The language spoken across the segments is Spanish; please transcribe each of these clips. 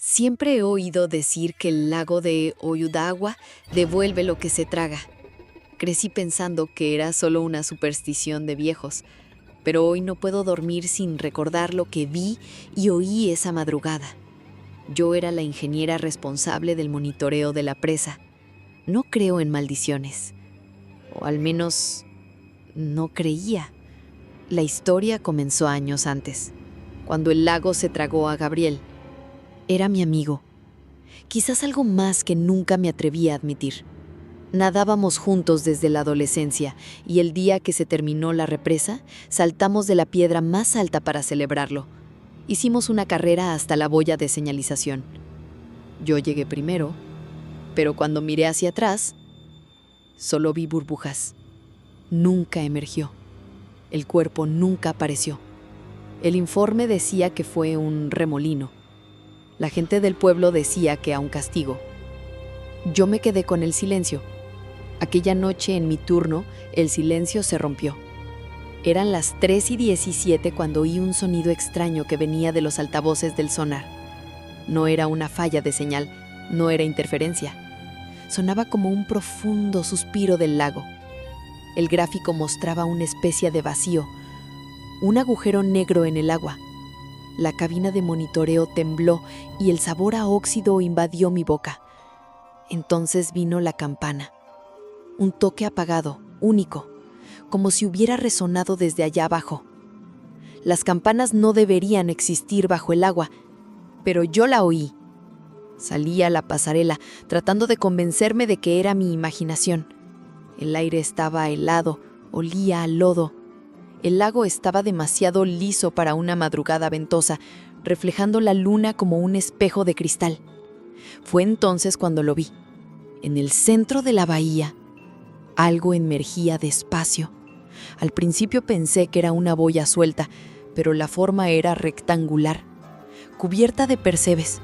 Siempre he oído decir que el lago de Oyudawa devuelve lo que se traga. Crecí pensando que era solo una superstición de viejos, pero hoy no puedo dormir sin recordar lo que vi y oí esa madrugada. Yo era la ingeniera responsable del monitoreo de la presa. No creo en maldiciones, o al menos no creía. La historia comenzó años antes, cuando el lago se tragó a Gabriel. Era mi amigo. Quizás algo más que nunca me atreví a admitir. Nadábamos juntos desde la adolescencia y el día que se terminó la represa, saltamos de la piedra más alta para celebrarlo. Hicimos una carrera hasta la boya de señalización. Yo llegué primero, pero cuando miré hacia atrás, solo vi burbujas. Nunca emergió. El cuerpo nunca apareció. El informe decía que fue un remolino. La gente del pueblo decía que a un castigo. Yo me quedé con el silencio. Aquella noche en mi turno, el silencio se rompió. Eran las 3:17 cuando oí un sonido extraño que venía de los altavoces del sonar. No era una falla de señal, no era interferencia. Sonaba como un profundo suspiro del lago. El gráfico mostraba una especie de vacío, un agujero negro en el agua. La cabina de monitoreo tembló y el sabor a óxido invadió mi boca. Entonces vino la campana. Un toque apagado, único, como si hubiera resonado desde allá abajo. Las campanas no deberían existir bajo el agua, pero yo la oí. Salí a la pasarela, tratando de convencerme de que era mi imaginación. El aire estaba helado, olía a lodo. El lago estaba demasiado liso para una madrugada ventosa, reflejando la luna como un espejo de cristal. Fue entonces cuando lo vi. En el centro de la bahía, algo emergía despacio. Al principio pensé que era una boya suelta, pero la forma era rectangular, cubierta de percebes.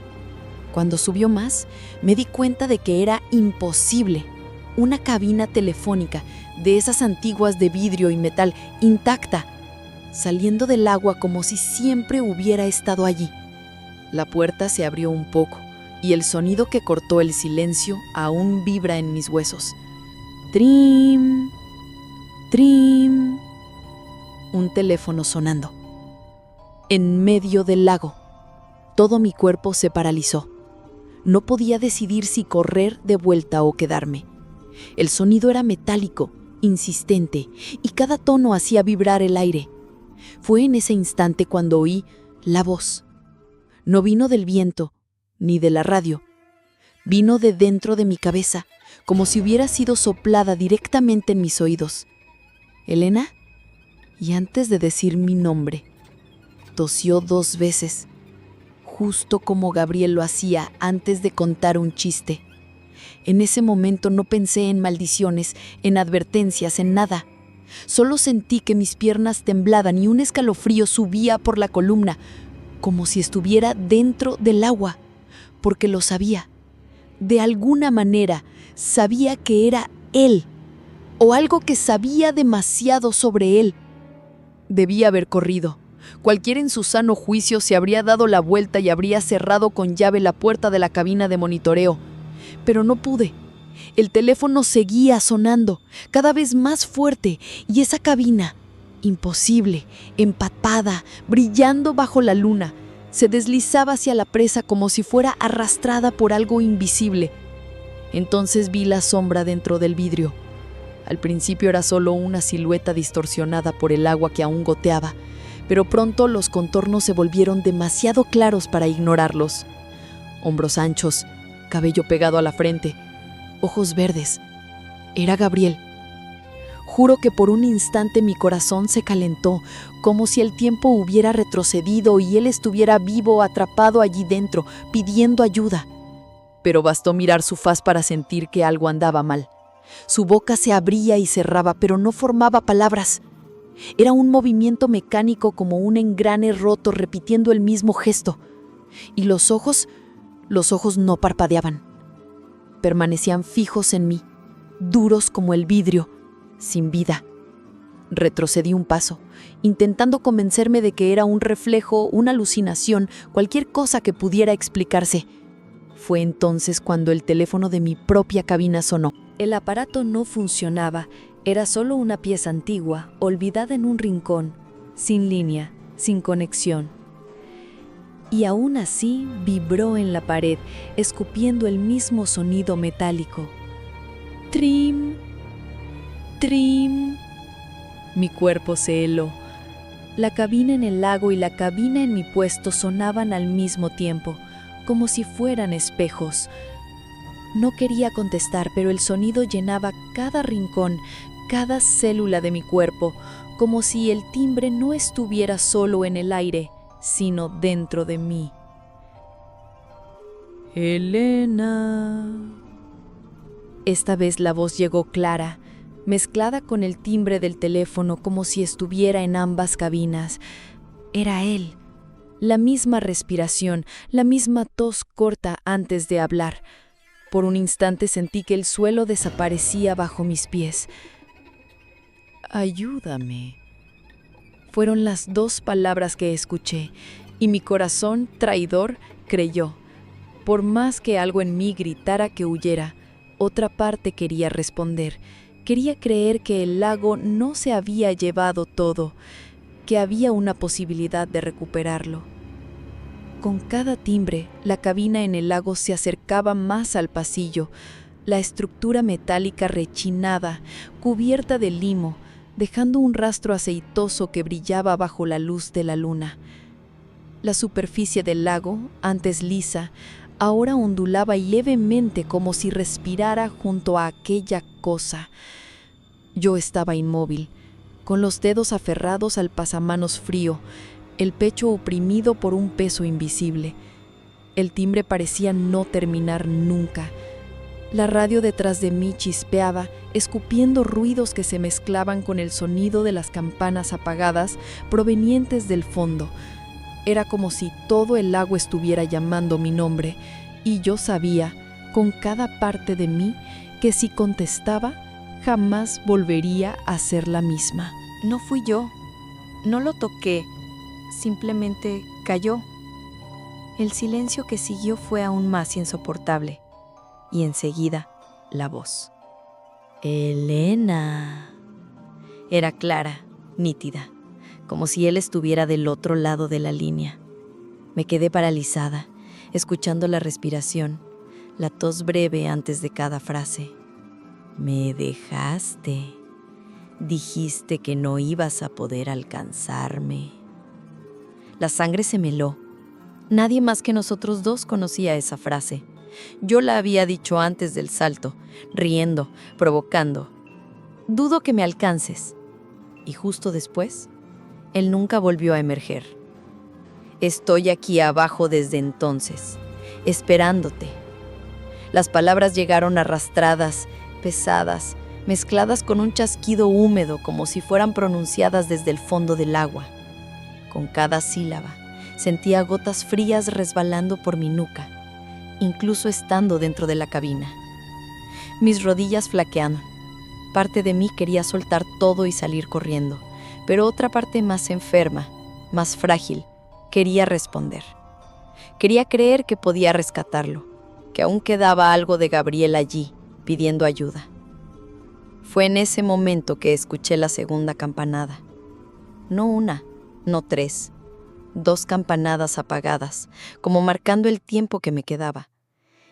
Cuando subió más, me di cuenta de que era imposible. Una cabina telefónica, de esas antiguas de vidrio y metal, intacta, saliendo del agua como si siempre hubiera estado allí. La puerta se abrió un poco y el sonido que cortó el silencio aún vibra en mis huesos. Trim, trim. Un teléfono sonando. En medio del lago, todo mi cuerpo se paralizó. No podía decidir si correr de vuelta o quedarme. El sonido era metálico, insistente, y cada tono hacía vibrar el aire. Fue en ese instante cuando oí la voz. No vino del viento, ni de la radio. Vino de dentro de mi cabeza, como si hubiera sido soplada directamente en mis oídos. ¿Elena? Y antes de decir mi nombre, tosió 2 veces, justo como Gabriel lo hacía antes de contar un chiste. En ese momento no pensé en maldiciones, en advertencias, en nada. Solo sentí que mis piernas temblaban y un escalofrío subía por la columna, como si estuviera dentro del agua, porque lo sabía. De alguna manera, sabía que era él, o algo que sabía demasiado sobre él. Debía haber corrido. Cualquiera en su sano juicio se habría dado la vuelta y habría cerrado con llave la puerta de la cabina de monitoreo. Pero no pude. El teléfono seguía sonando, cada vez más fuerte, y esa cabina, imposible, empapada, brillando bajo la luna, se deslizaba hacia la presa como si fuera arrastrada por algo invisible. Entonces vi la sombra dentro del vidrio. Al principio era solo una silueta distorsionada por el agua que aún goteaba, pero pronto los contornos se volvieron demasiado claros para ignorarlos. Hombros anchos, cabello pegado a la frente, ojos verdes. Era Gabriel. Juro que por un instante mi corazón se calentó, como si el tiempo hubiera retrocedido y él estuviera vivo, atrapado allí dentro, pidiendo ayuda. Pero bastó mirar su faz para sentir que algo andaba mal. Su boca se abría y cerraba, pero no formaba palabras. Era un movimiento mecánico como un engrane roto repitiendo el mismo gesto. Y los ojos no parpadeaban. Permanecían fijos en mí, duros como el vidrio, sin vida. Retrocedí un paso, intentando convencerme de que era un reflejo, una alucinación, cualquier cosa que pudiera explicarse. Fue entonces cuando el teléfono de mi propia cabina sonó. El aparato no funcionaba, era solo una pieza antigua, olvidada en un rincón, sin línea, sin conexión. Y aún así vibró en la pared, escupiendo el mismo sonido metálico. Trim, trim. Mi cuerpo se heló. La cabina en el lago y la cabina en mi puesto sonaban al mismo tiempo, como si fueran espejos. No quería contestar, pero el sonido llenaba cada rincón, cada célula de mi cuerpo, como si el timbre no estuviera solo en el aire, sino dentro de mí. Elena. Esta vez la voz llegó clara, mezclada con el timbre del teléfono como si estuviera en ambas cabinas. Era él. La misma respiración, la misma tos corta antes de hablar. Por un instante sentí que el suelo desaparecía bajo mis pies. Ayúdame. Fueron las 2 palabras que escuché, y mi corazón traidor creyó. Por más que algo en mí gritara que huyera, otra parte quería responder. Quería creer que el lago no se había llevado todo, que había una posibilidad de recuperarlo. Con cada timbre, la cabina en el lago se acercaba más al pasillo. La estructura metálica rechinaba, cubierta de limo, dejando un rastro aceitoso que brillaba bajo la luz de la luna. La superficie del lago, antes lisa, ahora ondulaba levemente como si respirara junto a aquella cosa. Yo estaba inmóvil, con los dedos aferrados al pasamanos frío, el pecho oprimido por un peso invisible. El timbre parecía no terminar nunca. La radio detrás de mí chispeaba, escupiendo ruidos que se mezclaban con el sonido de las campanas apagadas provenientes del fondo. Era como si todo el lago estuviera llamando mi nombre, y yo sabía, con cada parte de mí, que si contestaba, jamás volvería a ser la misma. No fui yo, no lo toqué, simplemente cayó. El silencio que siguió fue aún más insoportable, y enseguida la voz. Elena. Era clara, nítida, como si él estuviera del otro lado de la línea. Me quedé paralizada, escuchando la respiración, la tos breve antes de cada frase. Me dejaste. Dijiste que no ibas a poder alcanzarme. La sangre se me heló. Nadie más que nosotros 2 conocía esa frase. Yo la había dicho antes del salto, riendo, provocando. Dudo que me alcances. Y justo después, él nunca volvió a emerger. Estoy aquí abajo desde entonces, esperándote. Las palabras llegaron arrastradas, pesadas, mezcladas con un chasquido húmedo como si fueran pronunciadas desde el fondo del agua. Con cada sílaba, sentía gotas frías resbalando por mi nuca, incluso estando dentro de la cabina. Mis rodillas flaquearon. Parte de mí quería soltar todo y salir corriendo, pero otra parte más enferma, más frágil, quería responder. Quería creer que podía rescatarlo, que aún quedaba algo de Gabriel allí, pidiendo ayuda. Fue en ese momento que escuché la segunda campanada. No una, no 3. 2 campanadas apagadas, como marcando el tiempo que me quedaba.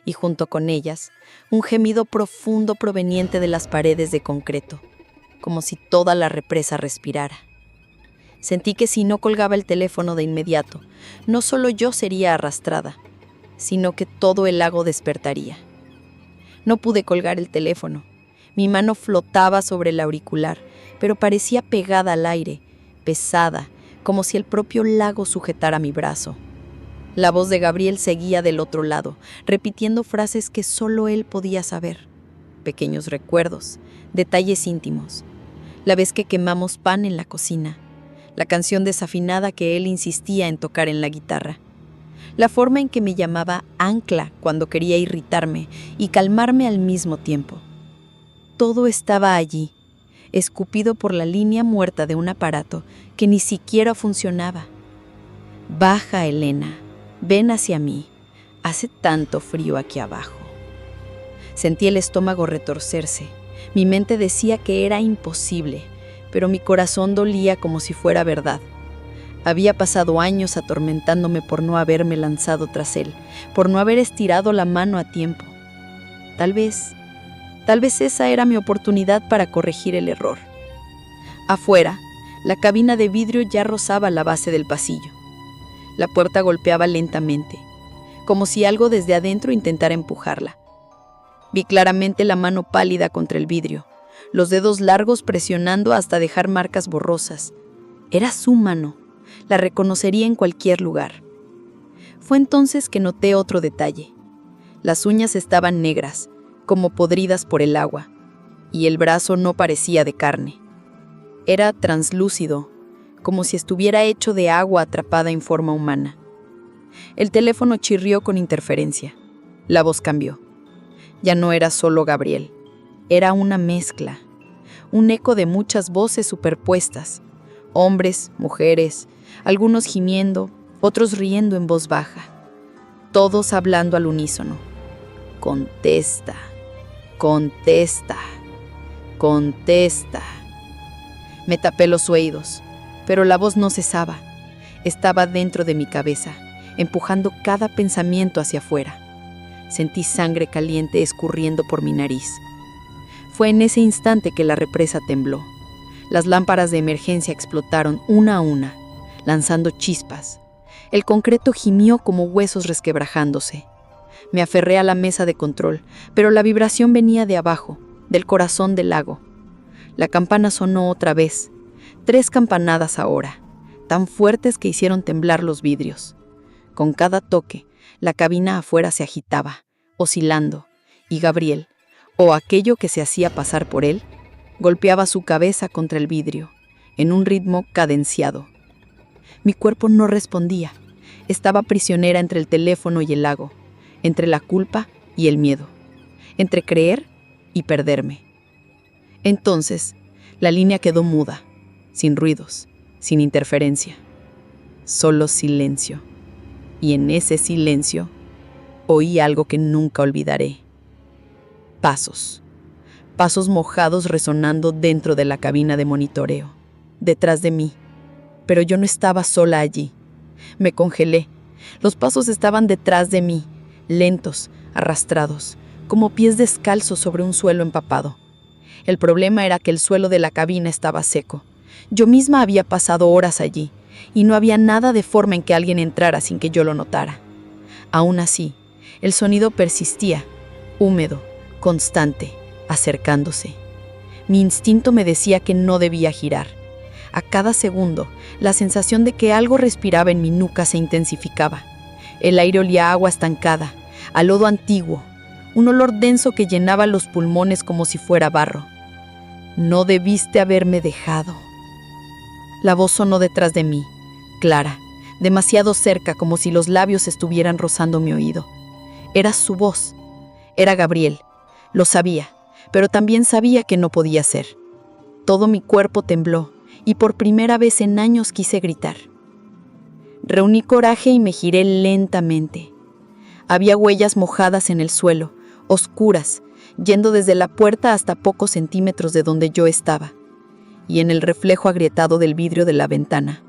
Y junto con ellas, un gemido profundo proveniente de las paredes de concreto, como si toda la represa respirara. Sentí que si no colgaba el teléfono de inmediato, no solo yo sería arrastrada, sino que todo el lago despertaría. No pude colgar el teléfono. Mi mano flotaba sobre el auricular, pero parecía pegada al aire, pesada, como si el propio lago sujetara mi brazo. La voz de Gabriel seguía del otro lado, repitiendo frases que solo él podía saber. Pequeños recuerdos, detalles íntimos. La vez que quemamos pan en la cocina, la canción desafinada que él insistía en tocar en la guitarra, la forma en que me llamaba ancla cuando quería irritarme y calmarme al mismo tiempo. Todo estaba allí, escupido por la línea muerta de un aparato que ni siquiera funcionaba. Baja, Elena, ven hacia mí. Hace tanto frío aquí abajo. Sentí el estómago retorcerse. Mi mente decía que era imposible, pero mi corazón dolía como si fuera verdad. Había pasado años atormentándome por no haberme lanzado tras él, por no haber estirado la mano a tiempo. Tal vez esa era mi oportunidad para corregir el error. Afuera, la cabina de vidrio ya rozaba la base del pasillo. La puerta golpeaba lentamente, como si algo desde adentro intentara empujarla. Vi claramente la mano pálida contra el vidrio, los dedos largos presionando hasta dejar marcas borrosas. Era su mano, la reconocería en cualquier lugar. Fue entonces que noté otro detalle. Las uñas estaban negras, como podridas por el agua, y el brazo no parecía de carne. Era translúcido, como si estuviera hecho de agua atrapada en forma humana. El teléfono chirrió con interferencia. La voz cambió. Ya no era solo Gabriel. Era una mezcla, un eco de muchas voces superpuestas. Hombres, mujeres, algunos gimiendo, otros riendo en voz baja. Todos hablando al unísono. Contesta, contesta, contesta. Me tapé los oídos, pero la voz no cesaba. Estaba dentro de mi cabeza, empujando cada pensamiento hacia afuera. Sentí sangre caliente escurriendo por mi nariz. Fue en ese instante que la represa tembló. Las lámparas de emergencia explotaron una a una, lanzando chispas. El concreto gimió como huesos resquebrajándose. Me aferré a la mesa de control, pero la vibración venía de abajo, del corazón del lago. La campana sonó otra vez. 3 campanadas ahora, tan fuertes que hicieron temblar los vidrios. Con cada toque, la cabina afuera se agitaba, oscilando, y Gabriel, o aquello que se hacía pasar por él, golpeaba su cabeza contra el vidrio, en un ritmo cadenciado. Mi cuerpo no respondía. Estaba prisionera entre el teléfono y el lago, entre la culpa y el miedo, entre creer y perderme. Entonces, la línea quedó muda, sin ruidos, sin interferencia, solo silencio. Y en ese silencio, oí algo que nunca olvidaré. Pasos. Pasos mojados resonando dentro de la cabina de monitoreo, detrás de mí. Pero yo no estaba sola allí. Me congelé. Los pasos estaban detrás de mí, lentos, arrastrados, como pies descalzos sobre un suelo empapado. El problema era que el suelo de la cabina estaba seco. Yo misma había pasado horas allí, y no había nada de forma en que alguien entrara sin que yo lo notara. Aún así, el sonido persistía, húmedo, constante, acercándose. Mi instinto me decía que no debía girar. A cada segundo, la sensación de que algo respiraba en mi nuca se intensificaba. El aire olía a agua estancada, a lodo antiguo, un olor denso que llenaba los pulmones como si fuera barro. No debiste haberme dejado. La voz sonó detrás de mí, clara, demasiado cerca, como si los labios estuvieran rozando mi oído. Era su voz. Era Gabriel. Lo sabía, pero también sabía que no podía ser. Todo mi cuerpo tembló, y por primera vez en años quise gritar. Reuní coraje y me giré lentamente. Había huellas mojadas en el suelo, oscuras, yendo desde la puerta hasta pocos centímetros de donde yo estaba. Y en el reflejo agrietado del vidrio de la ventana,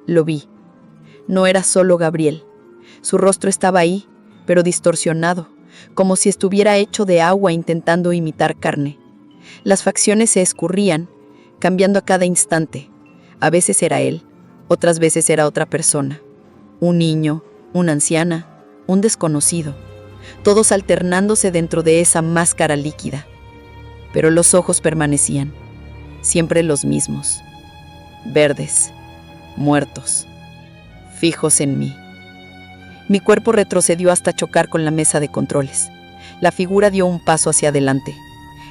lo vi. No era solo Gabriel. Su rostro estaba ahí, pero distorsionado, como si estuviera hecho de agua intentando imitar carne. Las facciones se escurrían, cambiando a cada instante. A veces era él, otras veces era otra persona. Un niño, una anciana, un desconocido. Todos alternándose dentro de esa máscara líquida. Pero los ojos permanecían, siempre los mismos. Verdes, muertos, fijos en mí. Mi cuerpo retrocedió hasta chocar con la mesa de controles. La figura dio un paso hacia adelante.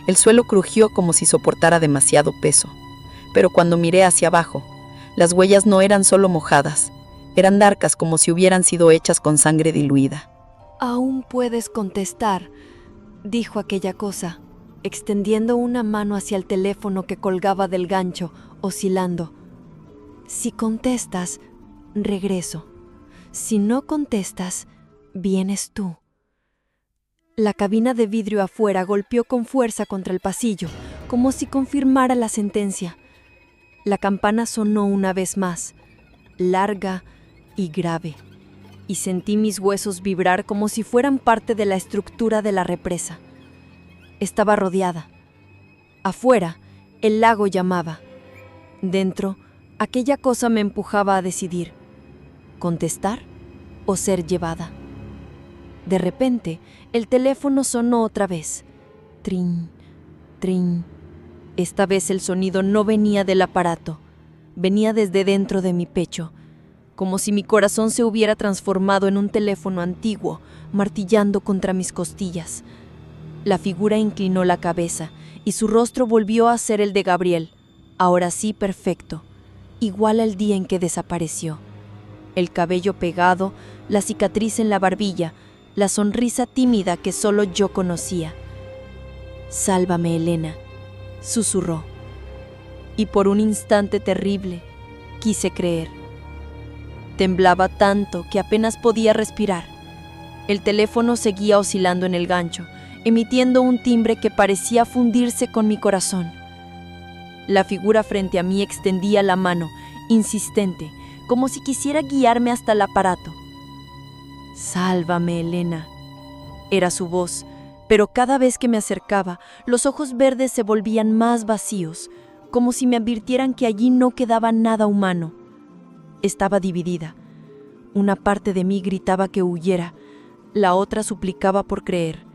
El suelo crujió como si soportara demasiado peso. Pero cuando miré hacia abajo, las huellas no eran solo mojadas, eran darcas como si hubieran sido hechas con sangre diluida. Aún puedes contestar, dijo aquella cosa. extendiendo una mano hacia el teléfono que colgaba del gancho, oscilando. Si contestas, regreso. Si no contestas, vienes tú. La cabina de vidrio afuera golpeó con fuerza contra el pasillo, como si confirmara la sentencia. La campana sonó una vez más, larga y grave, y sentí mis huesos vibrar como si fueran parte de la estructura de la represa. Estaba rodeada. Afuera, el lago llamaba. Dentro, aquella cosa me empujaba a decidir: contestar o ser llevada. De repente, el teléfono sonó otra vez. Trin, trin. Esta vez el sonido no venía del aparato, venía desde dentro de mi pecho, como si mi corazón se hubiera transformado en un teléfono antiguo, martillando contra mis costillas. La figura inclinó la cabeza y su rostro volvió a ser el de Gabriel, ahora sí perfecto, igual al día en que desapareció. El cabello pegado, la cicatriz en la barbilla, la sonrisa tímida que solo yo conocía. «Sálvame, Elena», susurró. Y por un instante terrible, quise creer. Temblaba tanto que apenas podía respirar. El teléfono seguía oscilando en el gancho, emitiendo un timbre que parecía fundirse con mi corazón. La figura frente a mí extendía la mano, insistente, como si quisiera guiarme hasta el aparato. «Sálvame, Elena», era su voz, pero cada vez que me acercaba, los ojos verdes se volvían más vacíos, como si me advirtieran que allí no quedaba nada humano. Estaba dividida. Una parte de mí gritaba que huyera, la otra suplicaba por creer.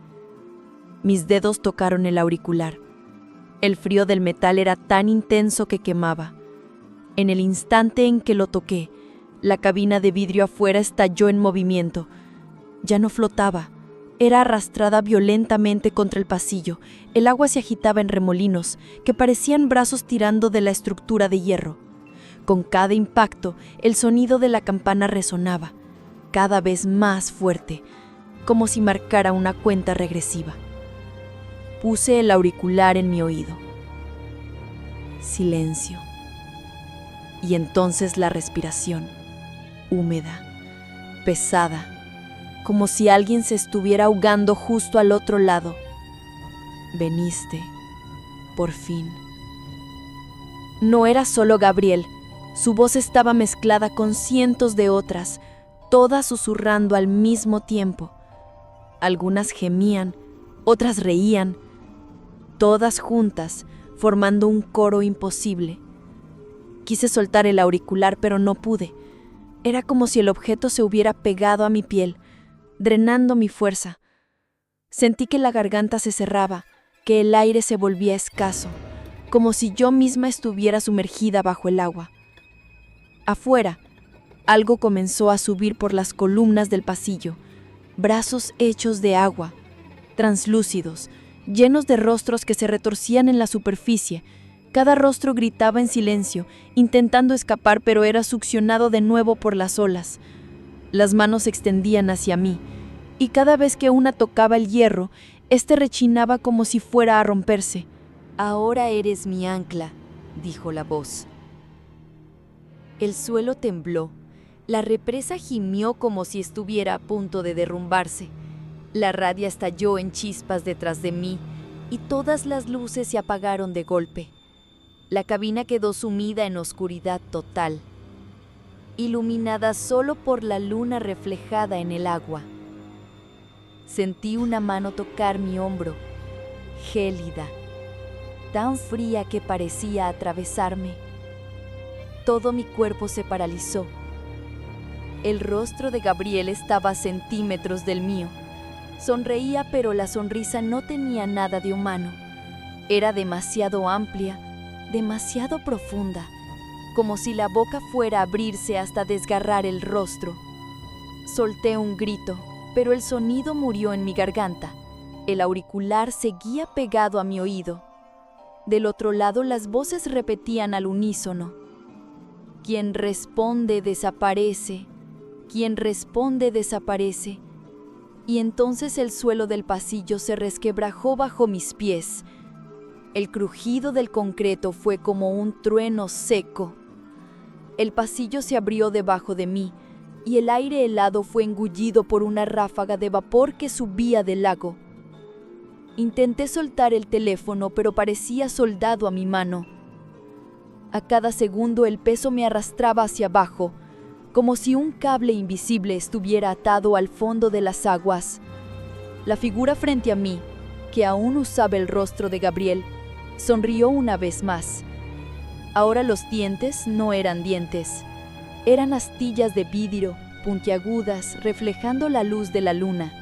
Mis dedos tocaron el auricular. El frío del metal era tan intenso que quemaba. En el instante en que lo toqué, la cabina de vidrio afuera estalló en movimiento. Ya no flotaba. Era arrastrada violentamente contra el pasillo. El agua se agitaba en remolinos, que parecían brazos tirando de la estructura de hierro. Con cada impacto, el sonido de la campana resonaba, cada vez más fuerte, como si marcara una cuenta regresiva. Puse el auricular en mi oído. Silencio. Y entonces la respiración, húmeda, pesada, como si alguien se estuviera ahogando justo al otro lado. Veniste, por fin. No era solo Gabriel, su voz estaba mezclada con cientos de otras, todas susurrando al mismo tiempo. Algunas gemían, otras reían, todas juntas, formando un coro imposible. Quise soltar el auricular, pero no pude. Era como si el objeto se hubiera pegado a mi piel, drenando mi fuerza. Sentí que la garganta se cerraba, que el aire se volvía escaso, como si yo misma estuviera sumergida bajo el agua. Afuera, algo comenzó a subir por las columnas del pasillo, brazos hechos de agua, translúcidos, llenos de rostros que se retorcían en la superficie. Cada rostro gritaba en silencio, intentando escapar, pero era succionado de nuevo por las olas. Las manos se extendían hacia mí, y cada vez que una tocaba el hierro, este rechinaba como si fuera a romperse. «Ahora eres mi ancla», dijo la voz. El suelo tembló. La represa gimió como si estuviera a punto de derrumbarse. La radio estalló en chispas detrás de mí, y todas las luces se apagaron de golpe. La cabina quedó sumida en oscuridad total, iluminada solo por la luna reflejada en el agua. Sentí una mano tocar mi hombro, gélida, tan fría que parecía atravesarme. Todo mi cuerpo se paralizó. El rostro de Gabriel estaba a centímetros del mío. Sonreía, pero la sonrisa no tenía nada de humano. Era demasiado amplia, demasiado profunda, como si la boca fuera a abrirse hasta desgarrar el rostro. Solté un grito, pero el sonido murió en mi garganta. El auricular seguía pegado a mi oído. Del otro lado las voces repetían al unísono: «Quien responde desaparece, quien responde desaparece». Y entonces el suelo del pasillo se resquebrajó bajo mis pies, El crujido del concreto fue como un trueno seco. El pasillo se abrió debajo de mí y el aire helado fue engullido por una ráfaga de vapor que subía del lago. Intenté soltar el teléfono, pero parecía soldado a mi mano. A cada segundo el peso me arrastraba hacia abajo, como si un cable invisible estuviera atado al fondo de las aguas. La figura frente a mí, que aún usaba el rostro de Gabriel, sonrió una vez más. Ahora los dientes no eran dientes, eran astillas de vidrio, puntiagudas, reflejando la luz de la luna.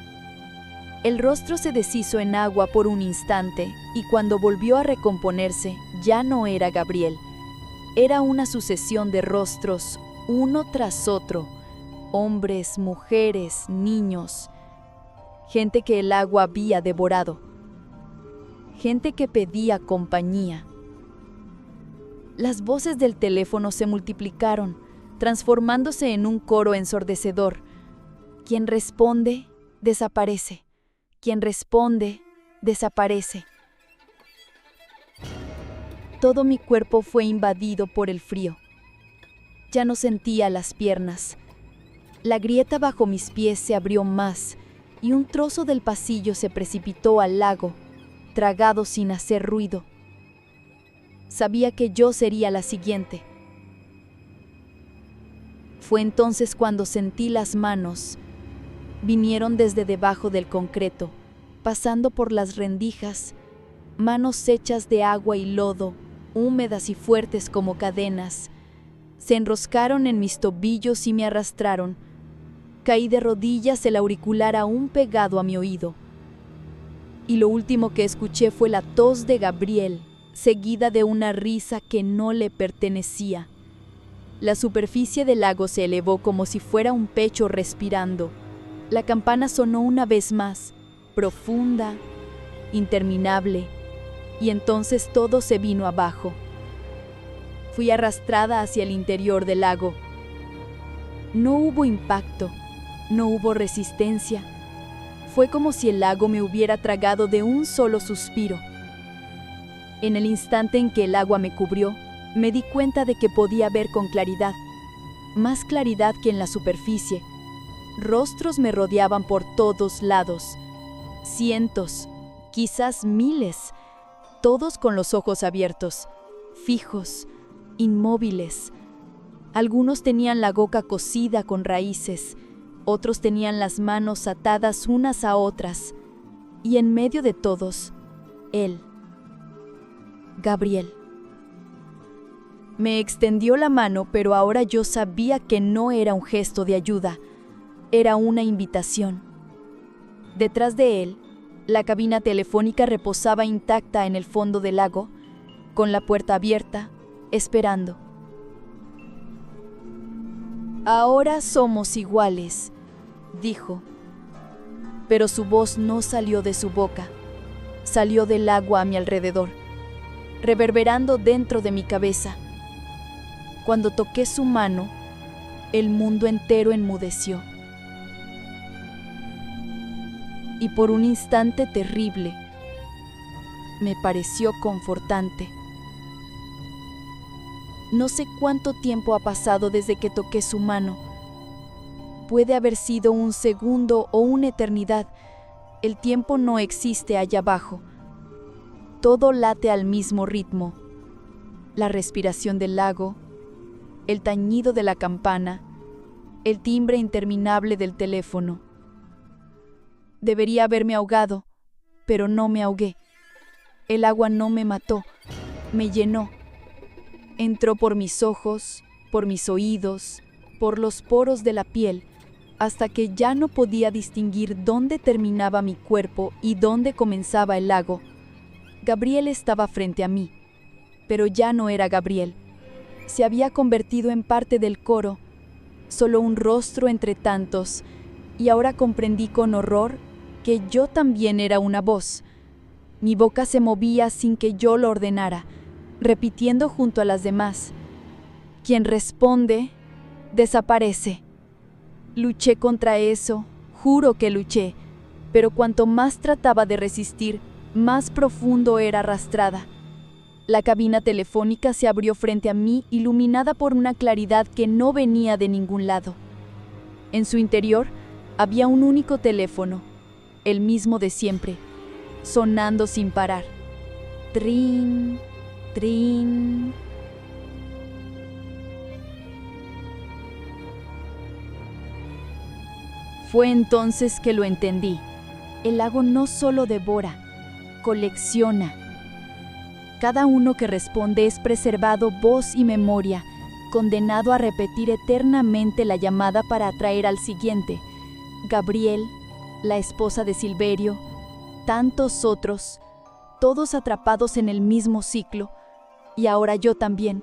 El rostro se deshizo en agua por un instante y cuando volvió a recomponerse, ya no era Gabriel. Era una sucesión de rostros, uno tras otro, hombres, mujeres, niños, gente que el agua había devorado, gente que pedía compañía. Las voces del teléfono se multiplicaron, transformándose en un coro ensordecedor. Quien responde, desaparece. Quien responde, desaparece. Todo mi cuerpo fue invadido por el frío. Ya no sentía las piernas. La grieta bajo mis pies se abrió más y un trozo del pasillo se precipitó al lago, tragado sin hacer ruido. Sabía que yo sería la siguiente. Fue entonces cuando sentí las manos. Vinieron desde debajo del concreto, pasando por las rendijas, manos hechas de agua y lodo, húmedas y fuertes como cadenas. Se enroscaron en mis tobillos y me arrastraron. Caí de rodillas, el auricular aún pegado a mi oído. Y lo último que escuché fue la tos de Gabriel, seguida de una risa que no le pertenecía. La superficie del lago se elevó como si fuera un pecho respirando. La campana sonó una vez más, profunda, interminable, y entonces todo se vino abajo. Fui arrastrada hacia el interior del lago. No hubo impacto, no hubo resistencia. Fue como si el lago me hubiera tragado de un solo suspiro. En el instante en que el agua me cubrió, me di cuenta de que podía ver con claridad, más claridad que en la superficie. Rostros me rodeaban por todos lados, cientos, quizás miles, todos con los ojos abiertos, fijos, inmóviles. Algunos tenían la boca cosida con raíces, otros tenían las manos atadas unas a otras, y en medio de todos, él, Gabriel. Me extendió la mano, pero ahora yo sabía que no era un gesto de ayuda, era una invitación. Detrás de él, la cabina telefónica reposaba intacta en el fondo del lago, con la puerta abierta, esperando. Ahora somos iguales, dijo. Pero su voz no salió de su boca, salió del agua a mi alrededor, reverberando dentro de mi cabeza. Cuando toqué su mano, el mundo entero enmudeció. Y por un instante terrible, me pareció confortante. No sé cuánto tiempo ha pasado desde que toqué su mano. Puede haber sido un segundo o una eternidad. El tiempo no existe allá abajo. Todo late al mismo ritmo. La respiración del lago, el tañido de la campana, el timbre interminable del teléfono. Debería haberme ahogado, pero no me ahogué. El agua no me mató, me llenó. Entró por mis ojos, por mis oídos, por los poros de la piel, hasta que ya no podía distinguir dónde terminaba mi cuerpo y dónde comenzaba el lago. Gabriel estaba frente a mí, pero ya no era Gabriel. Se había convertido en parte del coro, solo un rostro entre tantos, y ahora comprendí con horror que yo también era una voz. Mi boca se movía sin que yo lo ordenara, repitiendo junto a las demás. Quien responde, desaparece. Luché contra eso, juro que luché, pero cuanto más trataba de resistir, más profundo era arrastrada. La cabina telefónica se abrió frente a mí, iluminada por una claridad que no venía de ningún lado. En su interior había un único teléfono, el mismo de siempre, sonando sin parar. Trin, trin. Fue entonces que lo entendí. El lago no solo devora, colecciona. Cada uno que responde es preservado voz y memoria, condenado a repetir eternamente la llamada para atraer al siguiente. Gabriel, la esposa de Silverio, tantos otros, todos atrapados en el mismo ciclo, y ahora yo también.